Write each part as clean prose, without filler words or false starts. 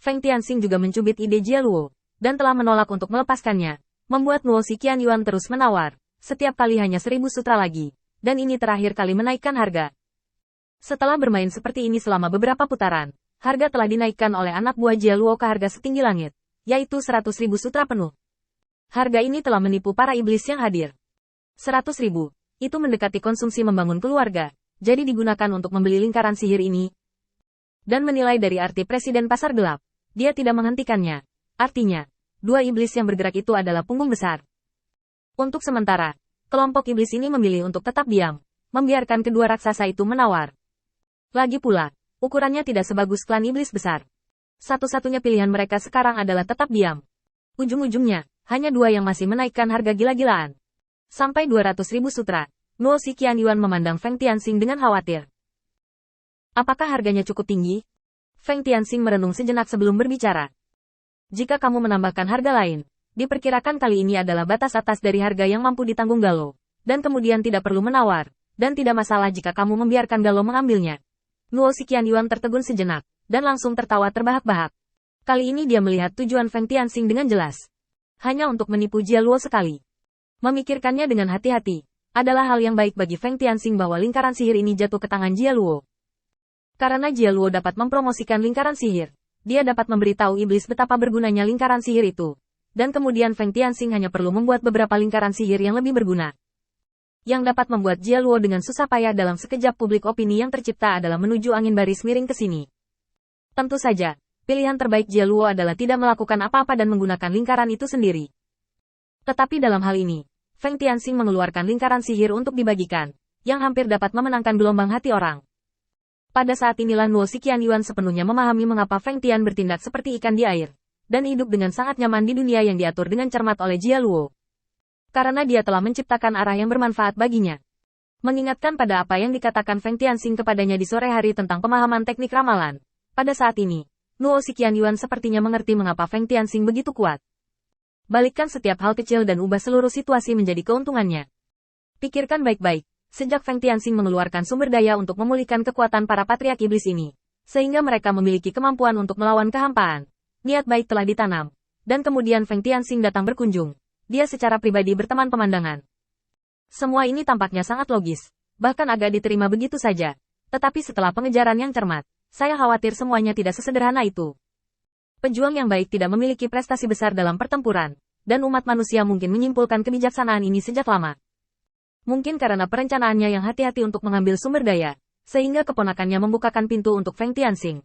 Feng Tianxing juga mencubit ide Jia Luo, dan telah menolak untuk melepaskannya, membuat Nuo Qianyuan terus menawar, setiap kali hanya 1000 sutra lagi, dan ini terakhir kali menaikkan harga. Setelah bermain seperti ini selama beberapa putaran, harga telah dinaikkan oleh anak buah Jia Luo ke harga setinggi langit, yaitu 100.000 sutra penuh. Harga ini telah menipu para iblis yang hadir. 100.000, itu mendekati konsumsi membangun keluarga, jadi digunakan untuk membeli lingkaran sihir ini. Dan menilai dari arti Presiden Pasar Gelap, dia tidak menghentikannya. Artinya, dua iblis yang bergerak itu adalah punggung besar. Untuk sementara, kelompok iblis ini memilih untuk tetap diam, membiarkan kedua raksasa itu menawar. Lagi pula, ukurannya tidak sebagus klan iblis besar. Satu-satunya pilihan mereka sekarang adalah tetap diam. Ujung-ujungnya, hanya dua yang masih menaikkan harga gila-gilaan. Sampai 200.000 sutra, Nuo Qianyuan memandang Feng Tianxing dengan khawatir. Apakah harganya cukup tinggi? Feng Tianxing merenung sejenak sebelum berbicara. Jika kamu menambahkan harga lain, diperkirakan kali ini adalah batas atas dari harga yang mampu ditanggung Galo, dan kemudian tidak perlu menawar, dan tidak masalah jika kamu membiarkan Galo mengambilnya. Nuo Qianyuan tertegun sejenak, dan langsung tertawa terbahak-bahak. Kali ini dia melihat tujuan Feng Tianxing dengan jelas. Hanya untuk menipu Jia Luo sekali. Memikirkannya dengan hati-hati, adalah hal yang baik bagi Feng Tianxing bahwa lingkaran sihir ini jatuh ke tangan Jia Luo. Karena Jia Luo dapat mempromosikan lingkaran sihir, dia dapat memberitahu iblis betapa bergunanya lingkaran sihir itu. Dan kemudian Feng Tianxing hanya perlu membuat beberapa lingkaran sihir yang lebih berguna. Yang dapat membuat Jia Luo dengan susah payah dalam sekejap publik opini yang tercipta adalah menuju angin baris miring ke sini. Tentu saja, pilihan terbaik Jia Luo adalah tidak melakukan apa-apa dan menggunakan lingkaran itu sendiri. Tetapi dalam hal ini, Feng Tianxing mengeluarkan lingkaran sihir untuk dibagikan, yang hampir dapat memenangkan gelombang hati orang. Pada saat inilah Nuo Qianyuan sepenuhnya memahami mengapa Feng Tian bertindak seperti ikan di air, dan hidup dengan sangat nyaman di dunia yang diatur dengan cermat oleh Jia Luo. Karena dia telah menciptakan arah yang bermanfaat baginya. Mengingatkan pada apa yang dikatakan Feng Tianxing kepadanya di sore hari tentang pemahaman teknik ramalan, pada saat ini, Nuo Qianyuan sepertinya mengerti mengapa Feng Tianxing begitu kuat. Balikkan setiap hal kecil dan ubah seluruh situasi menjadi keuntungannya. Pikirkan baik-baik, sejak Feng Tianxing mengeluarkan sumber daya untuk memulihkan kekuatan para patriark iblis ini, sehingga mereka memiliki kemampuan untuk melawan kehampaan. Niat baik telah ditanam, dan kemudian Feng Tianxing datang berkunjung. Dia secara pribadi berteman pemandangan. Semua ini tampaknya sangat logis, bahkan agak diterima begitu saja. Tetapi setelah pengejaran yang cermat, saya khawatir semuanya tidak sesederhana itu. Pejuang yang baik tidak memiliki prestasi besar dalam pertempuran, dan umat manusia mungkin menyimpulkan kebijaksanaan ini sejak lama. Mungkin karena perencanaannya yang hati-hati untuk mengambil sumber daya, sehingga keponakannya membukakan pintu untuk Feng Tianxing.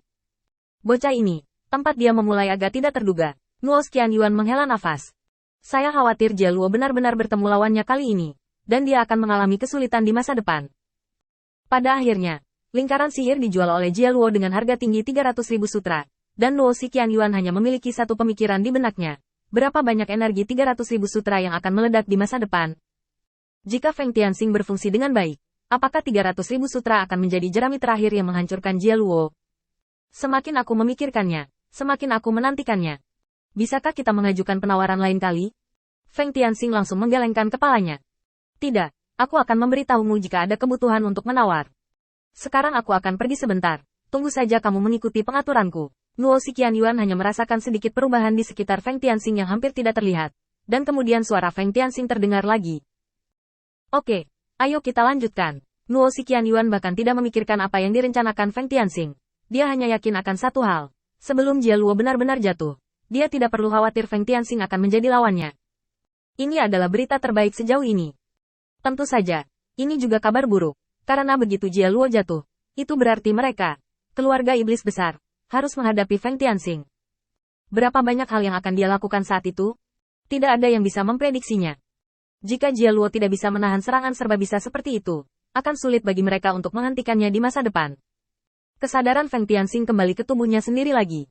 Bocah ini, tempat dia memulai agak tidak terduga. Nuo Qianyuan menghela nafas. Saya khawatir Jia Luo benar-benar bertemu lawannya kali ini, dan dia akan mengalami kesulitan di masa depan. Pada akhirnya, lingkaran sihir dijual oleh Jia Luo dengan harga tinggi 300.000 sutra, dan Nuo Qianyuan hanya memiliki satu pemikiran di benaknya. Berapa banyak energi 300.000 sutra yang akan meledak di masa depan? Jika Feng Tianxing berfungsi dengan baik, apakah 300.000 sutra akan menjadi jerami terakhir yang menghancurkan Jia Luo? Semakin aku memikirkannya, semakin aku menantikannya. Bisakah kita mengajukan penawaran lain kali? Feng Tianxing langsung menggelengkan kepalanya. Tidak, aku akan memberitahumu jika ada kebutuhan untuk menawar. Sekarang aku akan pergi sebentar, tunggu saja kamu mengikuti pengaturanku. Nuo Qianyuan hanya merasakan sedikit perubahan di sekitar Feng Tianxing yang hampir tidak terlihat, dan kemudian suara Feng Tianxing terdengar lagi. Oke, ayo kita lanjutkan. Nuo Qianyuan bahkan tidak memikirkan apa yang direncanakan Feng Tianxing. Dia hanya yakin akan satu hal. Sebelum Jia Luo benar-benar jatuh, dia tidak perlu khawatir Feng Tianxing akan menjadi lawannya. Ini adalah berita terbaik sejauh ini. Tentu saja, ini juga kabar buruk. Karena begitu Jia Luo jatuh, itu berarti mereka, keluarga iblis besar, harus menghadapi Feng Tianxing. Berapa banyak hal yang akan dia lakukan saat itu? Tidak ada yang bisa memprediksinya. Jika Jia Luo tidak bisa menahan serangan serba bisa seperti itu, akan sulit bagi mereka untuk menghentikannya di masa depan. Kesadaran Feng Tianxing kembali ke tubuhnya sendiri lagi.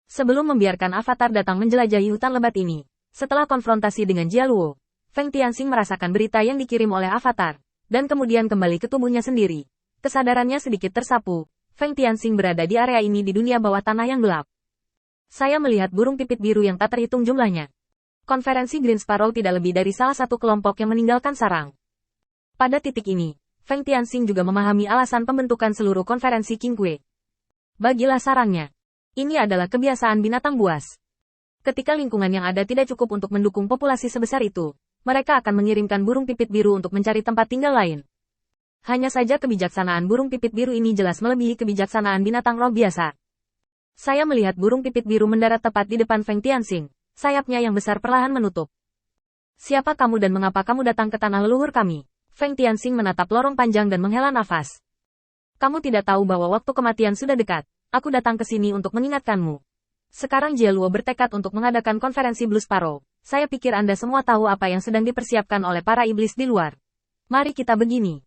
Sebelum membiarkan avatar datang menjelajahi hutan lebat ini, setelah konfrontasi dengan Jia Luo, Feng Tianxing merasakan berita yang dikirim oleh avatar, dan kemudian kembali ke tubuhnya sendiri. Kesadarannya sedikit tersapu. Feng Tianxing berada di area ini di dunia bawah tanah yang gelap. Saya melihat burung pipit biru yang tak terhitung jumlahnya. Konferensi Green Sparrow tidak lebih dari salah satu kelompok yang meninggalkan sarang. Pada titik ini, Feng Tianxing juga memahami alasan pembentukan seluruh konferensi Qingque. Bagilah sarangnya. Ini adalah kebiasaan binatang buas. Ketika lingkungan yang ada tidak cukup untuk mendukung populasi sebesar itu, mereka akan mengirimkan burung pipit biru untuk mencari tempat tinggal lain. Hanya saja kebijaksanaan burung pipit biru ini jelas melebihi kebijaksanaan binatang roh biasa. Saya melihat burung pipit biru mendarat tepat di depan Feng Tianxing. Sayapnya yang besar perlahan menutup. Siapa kamu dan mengapa kamu datang ke tanah leluhur kami? Feng Tianxing menatap lorong panjang dan menghela nafas. Kamu tidak tahu bahwa waktu kematian sudah dekat. Aku datang ke sini untuk mengingatkanmu. Sekarang Jie Luo bertekad untuk mengadakan konferensi Blue Sparrow. Saya pikir Anda semua tahu apa yang sedang dipersiapkan oleh para iblis di luar. Mari kita begini.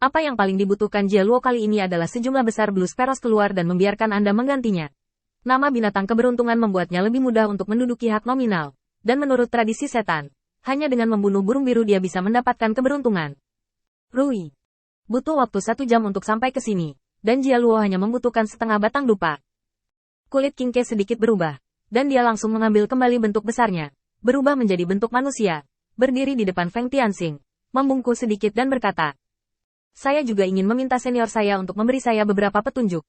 Apa yang paling dibutuhkan Jie Luo kali ini adalah sejumlah besar Blue Sparrows keluar dan membiarkan Anda menggantinya. Nama binatang keberuntungan membuatnya lebih mudah untuk menduduki hak nominal. Dan menurut tradisi setan, hanya dengan membunuh burung biru dia bisa mendapatkan keberuntungan. Rui. Butuh waktu 1 jam untuk sampai ke sini. Dan Jie Luo hanya membutuhkan setengah batang dupa. Kulit King Ke sedikit berubah. Dan dia langsung mengambil kembali bentuk besarnya. Berubah menjadi bentuk manusia. Berdiri di depan Feng Tianxing. Membungkuk sedikit dan berkata. Saya juga ingin meminta senior saya untuk memberi saya beberapa petunjuk.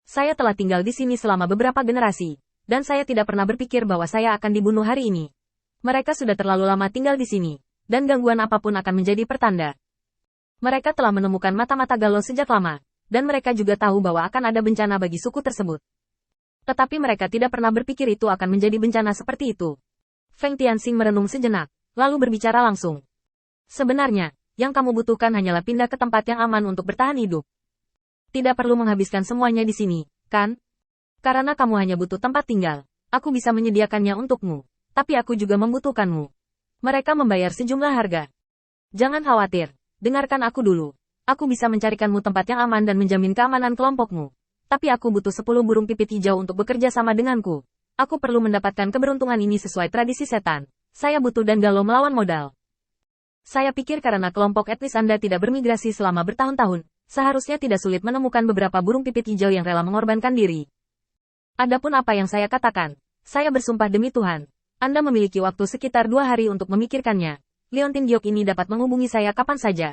Saya telah tinggal di sini selama beberapa generasi. Dan saya tidak pernah berpikir bahwa saya akan dibunuh hari ini. Mereka sudah terlalu lama tinggal di sini, dan gangguan apapun akan menjadi pertanda. Mereka telah menemukan mata-mata galau sejak lama, dan mereka juga tahu bahwa akan ada bencana bagi suku tersebut. Tetapi mereka tidak pernah berpikir itu akan menjadi bencana seperti itu. Feng Tianxing merenung sejenak, lalu berbicara langsung. Sebenarnya, yang kamu butuhkan hanyalah pindah ke tempat yang aman untuk bertahan hidup. Tidak perlu menghabiskan semuanya di sini, kan? Karena kamu hanya butuh tempat tinggal, aku bisa menyediakannya untukmu. Tapi aku juga membutuhkanmu. Mereka membayar sejumlah harga. Jangan khawatir, dengarkan aku dulu. Aku bisa mencarikanmu tempat yang aman dan menjamin keamanan kelompokmu. Tapi aku butuh 10 burung pipit hijau untuk bekerja sama denganku. Aku perlu mendapatkan keberuntungan ini sesuai tradisi setan. Saya butuh dan galau melawan modal. Saya pikir karena kelompok etnis Anda tidak bermigrasi selama bertahun-tahun, seharusnya tidak sulit menemukan beberapa burung pipit hijau yang rela mengorbankan diri. Adapun apa yang saya katakan, saya bersumpah demi Tuhan. Anda memiliki waktu sekitar 2 hari untuk memikirkannya. Leontin Giok ini dapat menghubungi saya kapan saja.